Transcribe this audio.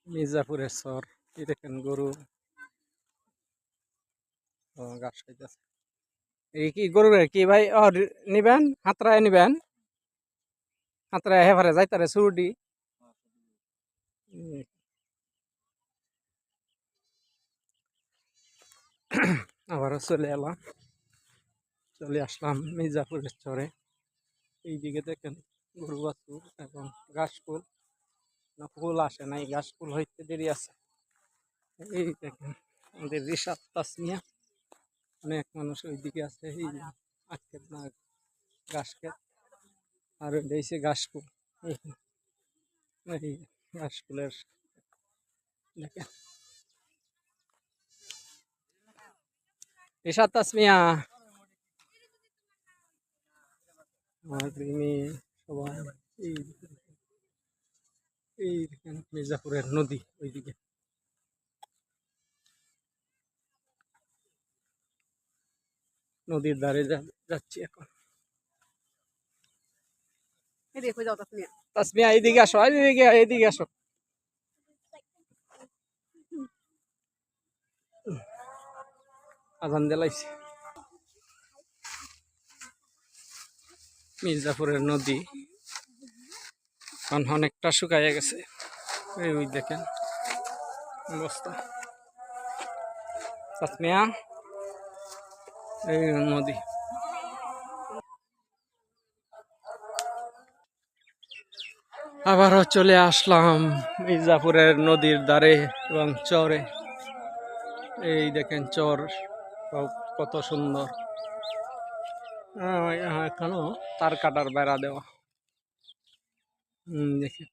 মির্জাপুরের চর। এই দেখেন গরু ঘাস খাইতেছে। এই কি গরু কি ভাই নিবেন হাতরায় নিবেন হাতরায় হেফারে যাইতারে সুরডি। আবারও চলে আসলাম মির্জাপুরের চরে। এইদিকে দেখেন গরু বাছুর এবং ঘাস ফুল না ফুল আসে নাই, ঘাস ফুল হইতে দেরি আছে। এই দেখেন আমাদের রিশাদ তাসমিয়া, অনেক মানুষ ওইদিকে আছে। এই আজকের না ঘাস ক্ষেত আর দিয়েছে ঘাস ফুল। এই ঘাস ফুলের দেখেন রিশাদ তাসমিয়া আমার মেয়ে সবাই। এই এই দেখেন মির্জাপুরের নদী ওইদিকে, নদীর ধারে যাচ্ছি এখন। তাসমিয়া এইদিকে আসো, এইদিকে আসো। আজান দিলাইছে। মির্জাপুরের নদী এখন অনেকটা শুকাইয়া গেছে। ওই দেখেন অবস্থা। তাসমিয়া এই নদী। আবারও চলে আসলাম মির্জাপুরের নদীর ধারে এবং চরে। এই দেখেন চর কত সুন্দর, এখনো তার কাটার বেড়া দেওয়া। দেখেন